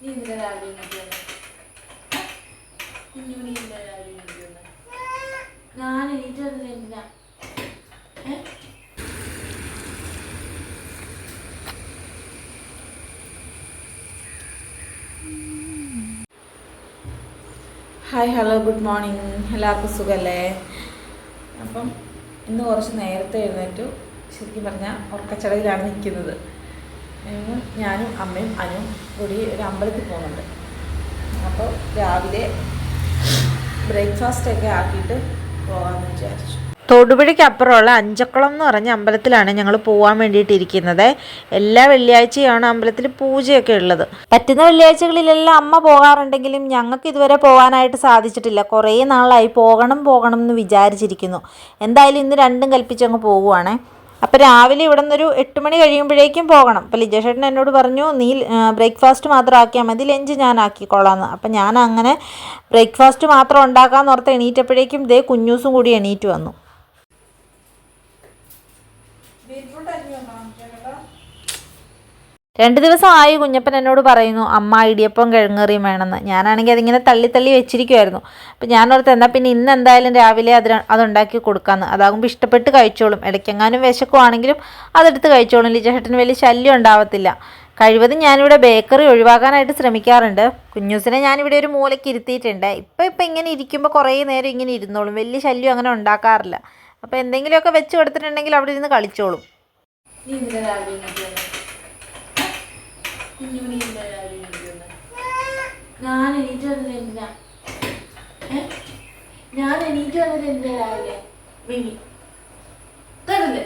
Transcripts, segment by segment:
ഞാൻ എണീറ്റ് വന്നില്ല എന്തിനാ? ഹായ് ഹലോ ഗുഡ് മോർണിംഗ്, എല്ലാവർക്കും സുഖമല്ലേ? അപ്പം ഇന്ന് കുറച്ച് നേരത്തെ എഴുന്നേറ്റു. ശരിക്കും പറഞ്ഞാൽ ഉറക്കച്ചടയിലാണ് നിൽക്കുന്നത്. ഞാനും അമ്മയും അനുവും കൂടി ഒരു അമ്പലത്തിൽ പോകുന്നുണ്ട്. അപ്പോൾ രാവിലെ ബ്രേക്ക്ഫാസ്റ്റൊക്കെ ആക്കിയിട്ട് പോകാമെന്ന് വിചാരിച്ചു. തൊടുപുഴയ്ക്കപ്പുറമുള്ള അഞ്ചക്കുളം എന്ന് പറഞ്ഞ അമ്പലത്തിലാണ് ഞങ്ങൾ പോകാൻ വേണ്ടിയിട്ടിരിക്കുന്നത്. എല്ലാ വെള്ളിയാഴ്ചയാണ് അമ്പലത്തിൽ പൂജയൊക്കെ ഉള്ളത്. പറ്റുന്ന വെള്ളിയാഴ്ചകളിലെല്ലാം അമ്മ പോകാറുണ്ടെങ്കിലും ഞങ്ങൾക്ക് ഇതുവരെ പോകാനായിട്ട് സാധിച്ചിട്ടില്ല. കുറേ നാളായി പോകണം എന്ന് വിചാരിച്ചിരിക്കുന്നു. എന്തായാലും ഇന്ന് രണ്ടും കൽപ്പിച്ചങ്ങ് പോകുവാണേ. അപ്പോൾ രാവിലെ ഇവിടെ നിന്നൊരു 8 മണി കഴിയുമ്പോഴേക്കും പോകണം. അപ്പോൾ ലിജേഷേട്ടൻ എന്നോട് പറഞ്ഞു, നീ ബ്രേക്ക്ഫാസ്റ്റ് മാത്രം ആക്കിയാൽ മതി, ലഞ്ച് ഞാൻ ആക്കിക്കോളാമെന്ന്. അപ്പം ഞാൻ അങ്ങനെ ബ്രേക്ക്ഫാസ്റ്റ് മാത്രം ഉണ്ടാക്കാമെന്ന് ഓർത്ത് എണീറ്റപ്പോഴേക്കും ദേ കുഞ്ഞൂസും കൂടി എണീറ്റ് വന്നു. 2 ദിവസമായി കുഞ്ഞപ്പൻ എന്നോട് പറയുന്നു അമ്മ ഇടിയപ്പം കിഴങ്ങറിയും വേണമെന്ന്. ഞാനാണെങ്കിൽ അതിങ്ങനെ തള്ളി വെച്ചിരിക്കുമായിരുന്നു. അപ്പം ഞാനോർത്ത് എന്നാൽ പിന്നെ ഇന്ന് എന്തായാലും രാവിലെ അതുണ്ടാക്കി കൊടുക്കാമെന്ന്. അതാകുമ്പോൾ ഇഷ്ടപ്പെട്ട് കഴിച്ചോളും. ഇടയ്ക്കെങ്ങാനും വിശക്കുവാണെങ്കിലും അതെടുത്ത് കഴിച്ചോളും. ലിജേട്ടന് വലിയ ശല്യം ഉണ്ടാവത്തില്ല. കഴിവതും ഞാനിവിടെ ബേക്കറി ഒഴിവാക്കാനായിട്ട് ശ്രമിക്കാറുണ്ട്. കുഞ്ഞൂസിനെ ഞാനിവിടെ ഒരു മൂലയ്ക്ക് ഇരുത്തിയിട്ടുണ്ട്. ഇപ്പം ഇങ്ങനെ ഇരിക്കുമ്പോൾ കുറേ നേരം ഇങ്ങനെ ഇരുന്നോളും. വലിയ ശല്യം അങ്ങനെ ഉണ്ടാക്കാറില്ല. അപ്പോൾ എന്തെങ്കിലുമൊക്കെ വെച്ച് കൊടുത്തിട്ടുണ്ടെങ്കിൽ അവിടെ ഇരുന്ന് കളിച്ചോളും. ഞാൻ എണീറ്റ് വന്നത് എന്തിനാ? രാവിലെ മിനി തരില്ലേ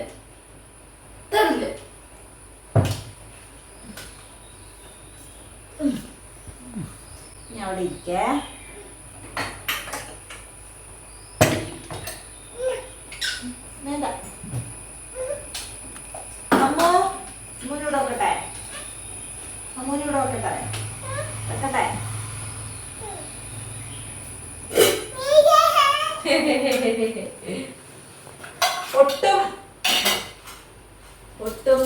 ഞാൻ അവിടെ ഇരിക്കേ. വേണ്ട അമ്മോ, അമ്മൂനോട് നോക്കട്ടെ, വെക്കട്ടെ. ഒട്ടും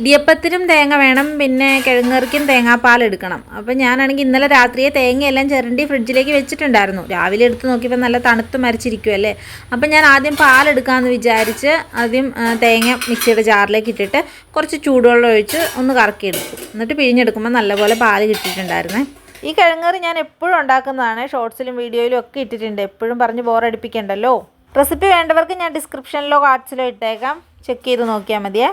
ഇടിയപ്പത്തിനും തേങ്ങ വേണം, പിന്നെ കിഴങ്ങറിക്കും തേങ്ങാപ്പാൽ എടുക്കണം. അപ്പം ഞാനാണെങ്കിൽ ഇന്നലെ രാത്രിയെ തേങ്ങയെല്ലാം ചിരണ്ടി ഫ്രിഡ്ജിലേക്ക് വെച്ചിട്ടുണ്ടായിരുന്നു. രാവിലെ എടുത്ത് നോക്കിയപ്പോൾ നല്ല തണുത്ത് മരിച്ചിരിക്കുമല്ലേ. അപ്പം ഞാൻ ആദ്യം പാലെടുക്കാമെന്ന് വിചാരിച്ച് ആദ്യം തേങ്ങ മിക്സിയുടെ ജാറിലേക്ക് ഇട്ടിട്ട് കുറച്ച് ചൂടുവെള്ളം ഒഴിച്ച് ഒന്ന് കറക്കിയെടുക്കും. എന്നിട്ട് പിഴിഞ്ഞെടുക്കുമ്പോൾ നല്ലപോലെ പാല് കിട്ടിയിട്ടുണ്ടായിരുന്നേ. ഈ കിഴങ്ങറി ഞാൻ എപ്പോഴും ഉണ്ടാക്കുന്നതാണ്. ഷോർട്സിലും വീഡിയോയിലും ഒക്കെ ഇട്ടിട്ടുണ്ട്. എപ്പോഴും പറഞ്ഞ് ബോറടിപ്പിക്കണ്ടല്ലോ. റെസിപ്പി വേണ്ടവർക്ക് ഞാൻ ഡിസ്ക്രിപ്ഷനിലോ കാർഡ്സിലോ ഇട്ടേക്കാം, ചെക്ക് ചെയ്ത് നോക്കിയാൽ മതിയേ.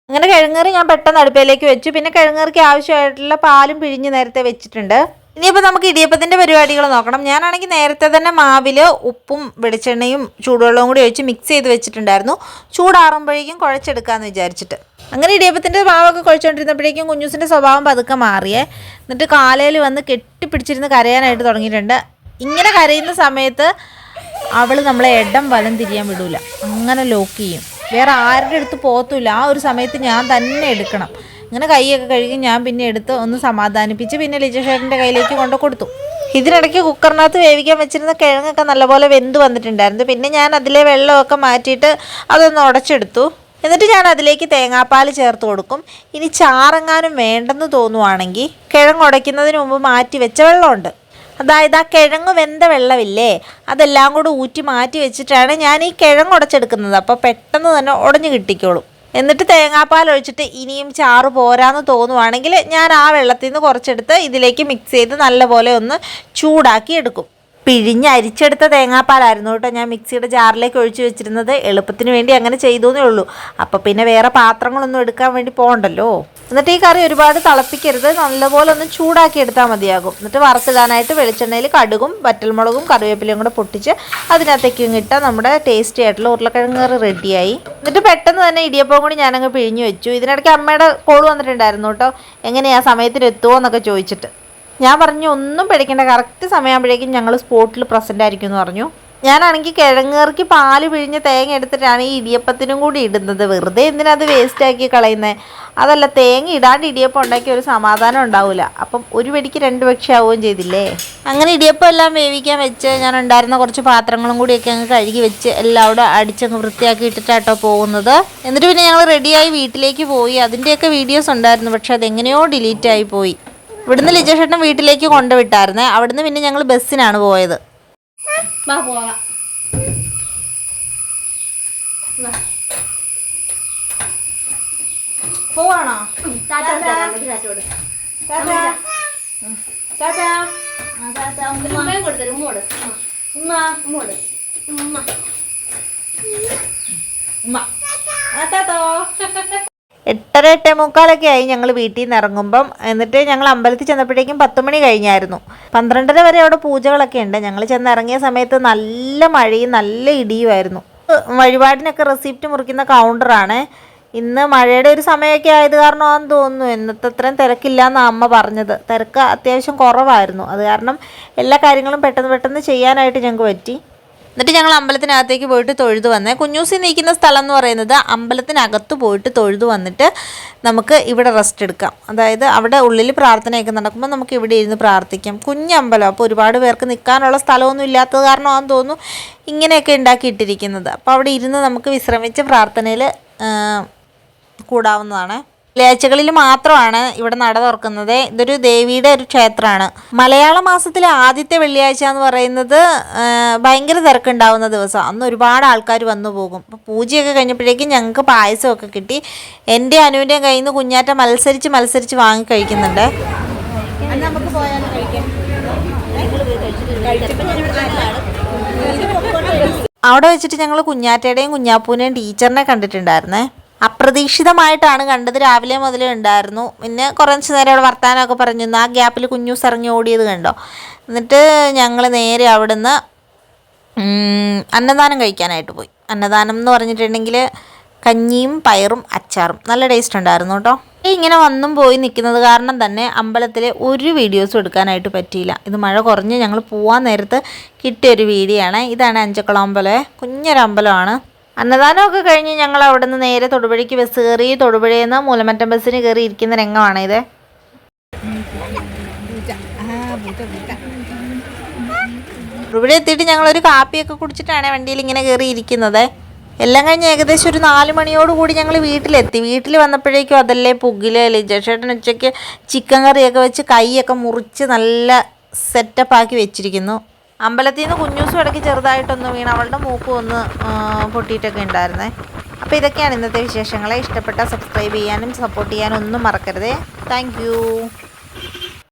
അങ്ങനെ കിഴങ്ങറി ഞാൻ പെട്ടെന്ന് അടുപ്പിലേക്ക് വെച്ചു. പിന്നെ കിഴങ്ങറിക്ക് ആവശ്യമായിട്ടുള്ള പാലും പിഴിഞ്ഞ് നേരത്തെ വെച്ചിട്ടുണ്ട്. ഇനിയിപ്പോൾ നമുക്ക് ഇടിയപ്പത്തിൻ്റെ പരിപാടികൾ നോക്കണം. ഞാനാണെങ്കിൽ നേരത്തെ തന്നെ മാവിൽ ഉപ്പും വെളിച്ചെണ്ണയും ചൂടുവെള്ളവും കൂടി ഒഴിച്ച് മിക്സ് ചെയ്ത് വെച്ചിട്ടുണ്ടായിരുന്നു. ചൂടാറുമ്പോഴേക്കും കുഴച്ചെടുക്കാമെന്ന് വിചാരിച്ചിട്ട്. അങ്ങനെ ഇടിയപ്പത്തിൻ്റെ മാവൊക്കെ കുഴച്ചുകൊണ്ടിരുന്നപ്പോഴേക്കും കുഞ്ഞൂസിൻ്റെ സ്വഭാവം പതുക്കെ മാറിയേ. എന്നിട്ട് കാലയിൽ വന്ന് കെട്ടിപ്പിടിച്ചിരുന്ന് കരയാനായിട്ട് തുടങ്ങിയിട്ടുണ്ട്. ഇങ്ങനെ കരയുന്ന സമയത്ത് അവൾ നമ്മളെ ഇടം വലം തിരിയാൻ വിടൂല, അങ്ങനെ ലോക്ക് ചെയ്യും. വേറെ ആരുടെ അടുത്ത് പോകത്തില്ല. ആ ഒരു സമയത്ത് ഞാൻ തന്നെ എടുക്കണം. ഇങ്ങനെ കൈയൊക്കെ കഴുകി ഞാൻ പിന്നെ എടുത്ത് ഒന്ന് സമാധാനിപ്പിച്ച് പിന്നെ ലിജേഷേട്ടൻ്റെ കയ്യിലേക്ക് കൊണ്ട് കൊടുത്തു. ഇതിനിടയ്ക്ക് കുക്കറിനകത്ത് വേവിക്കാൻ വെച്ചിരുന്ന കിഴങ്ങൊക്കെ നല്ലപോലെ വെന്ത് വന്നിട്ടുണ്ടായിരുന്നു. പിന്നെ ഞാൻ അതിലെ വെള്ളമൊക്കെ മാറ്റിയിട്ട് അതൊന്ന് ഉടച്ചെടുത്തു. എന്നിട്ട് ഞാൻ അതിലേക്ക് തേങ്ങാപ്പാൽ ചേർത്ത് കൊടുക്കും. ഇനി ചാറെങ്ങാനും വേണ്ടെന്ന് തോന്നുവാണെങ്കിൽ കിഴങ്ങ് ഉടയ്ക്കുന്നതിന് മുമ്പ് മാറ്റി വെച്ച വെള്ളമുണ്ട്, അതായത് ആ കിഴങ്ങ് വെന്ത വെള്ളമില്ലേ, അതെല്ലാം കൂടെ ഊറ്റി മാറ്റി വെച്ചിട്ടാണ് ഞാൻ ഈ കിഴങ്ങ് ഉടച്ചെടുക്കുന്നത്. അപ്പോൾ പെട്ടെന്ന് തന്നെ ഉടഞ്ഞു കിട്ടിക്കോളും. എന്നിട്ട് തേങ്ങാപ്പാൽ ഒഴിച്ചിട്ട് ഇനിയും ചാറ് പോരാന്ന് തോന്നുവാണെങ്കിൽ ഞാൻ ആ വെള്ളത്തിൽ നിന്ന് കുറച്ചെടുത്ത് ഇതിലേക്ക് മിക്സ് ചെയ്ത് നല്ലപോലെ ഒന്ന് ചൂടാക്കി എടുക്കും. പിഴിഞ്ഞ് അരിച്ചെടുത്ത തേങ്ങാപ്പാലായിരുന്നു കേട്ടോ ഞാൻ മിക്സിയുടെ ജാറിലേക്ക് ഒഴിച്ച് വെച്ചിരുന്നത്. എളുപ്പത്തിന് വേണ്ടി അങ്ങനെ ചെയ്തേ ഉള്ളൂ. അപ്പോൾ പിന്നെ വേറെ പാത്രങ്ങളൊന്നും എടുക്കാൻ വേണ്ടി പോകണ്ടല്ലോ. എന്നിട്ട് ഈ കറി ഒരുപാട് തിളപ്പിക്കരുത്, നല്ലപോലെ ഒന്ന് ചൂടാക്കി എടുത്താൽ മതിയാകും. എന്നിട്ട് വറുത്തിടാനായിട്ട് വെളിച്ചെണ്ണയിൽ കടുകും വറ്റൽമുളകും കറിവേപ്പിലയും കൂടെ പൊട്ടിച്ച് അതിനകത്തേക്കും ഇട്ടാൽ നമ്മുടെ ടേസ്റ്റി ആയിട്ടുള്ള ഉരുളക്കിഴങ്ങ് കറി റെഡിയായി. എന്നിട്ട് പെട്ടെന്ന് തന്നെ ഇടിയപ്പം കൂടി ഞാനങ്ങ് പിഴിഞ്ഞു വെച്ചു. ഇതിനിടയ്ക്ക് അമ്മയുടെ കോൾ വന്നിട്ടുണ്ടായിരുന്നു കേട്ടോ, എങ്ങനെയാ സമയത്തിന് എത്തുമോ എന്നൊക്കെ ചോദിച്ചിട്ട്. ഞാൻ പറഞ്ഞു ഒന്നും പേടിക്കേണ്ട, കറക്റ്റ് സമയമാകുമ്പോഴേക്കും ഞങ്ങൾ സ്പോട്ടിൽ പ്രസൻ്റ് ആയിരിക്കും എന്ന് പറഞ്ഞു. ഞാനാണെങ്കിൽ കിഴങ്ങേറിക്ക് പാല് പിഴിഞ്ഞ് തേങ്ങ എടുത്തിട്ടാണ് ഈ ഇടിയപ്പത്തിനും കൂടി ഇടുന്നത്. വെറുതെ എന്തിനാ അത് വേസ്റ്റാക്കി കളയുന്നത്? അതല്ല, തേങ്ങ ഇടാണ്ട് ഇടിയപ്പം ഉണ്ടാക്കി ഒരു സമാധാനം ഉണ്ടാവില്ല. അപ്പം ഒരു വെടിക്ക് 2 പക്ഷി ആവുകയും ചെയ്തില്ലേ. അങ്ങനെ ഇടിയപ്പം എല്ലാം വേവിക്കാൻ വെച്ച് ഞാൻ ഉണ്ടായിരുന്ന കുറച്ച് പാത്രങ്ങളും കൂടിയൊക്കെ അങ്ങ് കഴുകി വെച്ച് എല്ലാം അവിടെ അടിച്ചങ്ങ് വൃത്തിയാക്കി ഇട്ടിട്ടാട്ടോ പോകുന്നത്. എന്നിട്ട് പിന്നെ ഞങ്ങൾ റെഡിയായി വീട്ടിലേക്ക് പോയി. അതിൻ്റെയൊക്കെ വീഡിയോസ് ഉണ്ടായിരുന്നു, പക്ഷെ അതെങ്ങനെയോ ഡിലീറ്റായി പോയി. ഇവിടുന്ന് ലിജേഷേട്ടൻ വീട്ടിലേക്ക് കൊണ്ടുവിട്ടായിരുന്നേ. അവിടുന്ന് പിന്നെ ഞങ്ങൾ ബസ്സിനാണ് പോയത്. പോവാണോ? എട്ടര 8:45 ആയി ഞങ്ങൾ വീട്ടിൽ നിന്ന് ഇറങ്ങുമ്പം. എന്നിട്ട് ഞങ്ങൾ അമ്പലത്തിൽ ചെന്നപ്പോഴേക്കും 10 മണി കഴിഞ്ഞായിരുന്നു. 12:30 വരെ അവിടെ പൂജകളൊക്കെ ഉണ്ട്. ഞങ്ങൾ ചെന്നിറങ്ങിയ സമയത്ത് നല്ല മഴയും നല്ല ഇടിയുമായിരുന്നു. വഴിപാടിനൊക്കെ റെസിപ്റ്റ് മുറിക്കുന്ന കൗണ്ടറാണ്. ഇന്ന് മഴയുടെ ഒരു സമയമൊക്കെ ആയത് കാരണമാണെന്ന് തോന്നുന്നു ഇന്നത്തെ അത്രയും തിരക്കില്ലാന്നാണ് അമ്മ പറഞ്ഞത്. തിരക്ക് അത്യാവശ്യം കുറവായിരുന്നു. അത് കാരണം എല്ലാ കാര്യങ്ങളും പെട്ടെന്ന് ചെയ്യാനായിട്ട് ഞങ്ങൾക്ക് പറ്റി. എന്നിട്ട് ഞങ്ങൾ അമ്പലത്തിനകത്തേക്ക് പോയിട്ട് തൊഴുതു വന്നേ. കുഞ്ഞൂസി നിൽക്കുന്ന സ്ഥലം എന്ന് പറയുന്നത് അമ്പലത്തിനകത്ത് പോയിട്ട് തൊഴുതു വന്നിട്ട് നമുക്ക് ഇവിടെ റെസ്റ്റ് എടുക്കാം. അതായത് അവിടെ ഉള്ളിൽ പ്രാർത്ഥനയൊക്കെ നടക്കുമ്പോൾ നമുക്ക് ഇവിടെ ഇരുന്ന് പ്രാർത്ഥിക്കാം. കുഞ്ഞമ്പലം, അപ്പോൾ ഒരുപാട് പേർക്ക് നിൽക്കാനുള്ള സ്ഥലമൊന്നും ഇല്ലാത്തത് കാരണമാണെന്ന് തോന്നുന്നു ഇങ്ങനെയൊക്കെ ഉണ്ടാക്കിയിട്ടിരിക്കുന്നത്. അപ്പോൾ അവിടെ ഇരുന്ന് നമുക്ക് വിശ്രമിച്ച് പ്രാർത്ഥനയിൽ കൂടാവുന്നതാണ്. വെള്ളിയാഴ്ചകളിൽ മാത്രമാണ് ഇവിടെ നട തുറക്കുന്നത്. ഇതൊരു ദേവിയുടെ ഒരു ക്ഷേത്രമാണ്. മലയാള മാസത്തിലെ ആദ്യത്തെ വെള്ളിയാഴ്ച എന്ന് പറയുന്നത് ഭയങ്കര തിരക്കുണ്ടാവുന്ന ദിവസം. അന്ന് ഒരുപാട് ആൾക്കാർ വന്നു പോകും. അപ്പോൾ പൂജയൊക്കെ കഴിഞ്ഞപ്പോഴേക്കും ഞങ്ങൾക്ക് പായസമൊക്കെ കിട്ടി. എൻ്റെ അനുവിൻ്റെയും കയ്യിൽ നിന്ന് കുഞ്ഞാറ്റ മത്സരിച്ച് വാങ്ങി കഴിക്കുന്നുണ്ട്. അവിടെ വെച്ചിട്ട് ഞങ്ങൾ കുഞ്ഞാറ്റയുടെയും കുഞ്ഞാപ്പൂവിൻ്റെയും ടീച്ചറിനെ കണ്ടിട്ടുണ്ടായിരുന്നേ. അപ്രതീക്ഷിതമായിട്ടാണ് കണ്ടത്. രാവിലെ മുതലേ ഉണ്ടായിരുന്നു. പിന്നെ കുറച്ച് നേരം അവിടെ വർത്താനമൊക്കെ പറഞ്ഞു. ആ ഗ്യാപ്പിൽ കുഞ്ഞൂസ് ഇറങ്ങി ഓടിയത് കണ്ടോ. എന്നിട്ട് ഞങ്ങൾ നേരെ അവിടുന്ന് അന്നദാനം കഴിക്കാനായിട്ട് പോയി. അന്നദാനം എന്ന് പറഞ്ഞിട്ടുണ്ടെങ്കിൽ കഞ്ഞിയും പയറും അച്ചാറും നല്ല ടേസ്റ്റ് ഉണ്ടായിരുന്നു കേട്ടോ. ഇങ്ങനെ വന്നും പോയി നിൽക്കുന്നത് കാരണം തന്നെ അമ്പലത്തിലെ ഒരു വീഡിയോസും എടുക്കാനായിട്ട് പറ്റിയില്ല. ഇത് മഴ കുറഞ്ഞ് ഞങ്ങൾ പോകാൻ നേരത്ത് കിട്ടിയൊരു വീഡിയോ ആണ്. ഇതാണ് അഞ്ചക്കുളം അമ്പലം. കുഞ്ഞൊരു അമ്പലമാണ്. അന്നദാനമൊക്കെ കഴിഞ്ഞ് ഞങ്ങൾ അവിടെ നിന്ന് നേരെ തൊടുപുഴയ്ക്ക് ബസ് കയറി. തൊടുപുഴയിൽ നിന്ന് മൂലമറ്റം ബസ്സിന് കയറി ഇരിക്കുന്ന രംഗമാണ് ഇത്. തൊടുപുഴ എത്തിയിട്ട് ഞങ്ങളൊരു കാപ്പിയൊക്കെ കുടിച്ചിട്ടാണ് വണ്ടിയിൽ ഇങ്ങനെ കയറി ഇരിക്കുന്നത്. എല്ലാം കഴിഞ്ഞ് ഏകദേശം ഒരു 4 മണിയോടുകൂടി ഞങ്ങൾ വീട്ടിലെത്തി. വീട്ടിൽ വന്നപ്പോഴേക്കും അതല്ലേ പുകില്. ലിജേഷേട്ടൻ ഉച്ചയ്ക്ക് ചിക്കൻ കറിയൊക്കെ വെച്ച് കൈയൊക്കെ മുറിച്ച് നല്ല സെറ്റപ്പാക്കി വെച്ചിരിക്കുന്നു. അമ്പലത്തിൽ നിന്ന് കുഞ്ഞൂസും ഇടയ്ക്ക് ചെറുതായിട്ടൊന്ന് വീണ് അവളുടെ മൂക്കും ഒന്ന് പൊട്ടിയിട്ടൊക്കെ ഉണ്ടായിരുന്നേ. അപ്പോൾ ഇതൊക്കെയാണ് ഇന്നത്തെ വിശേഷങ്ങളെ. ഇഷ്ടപ്പെട്ട സബ്സ്ക്രൈബ് ചെയ്യാനും സപ്പോർട്ട് ചെയ്യാനും ഒന്നും മറക്കരുതേ. താങ്ക്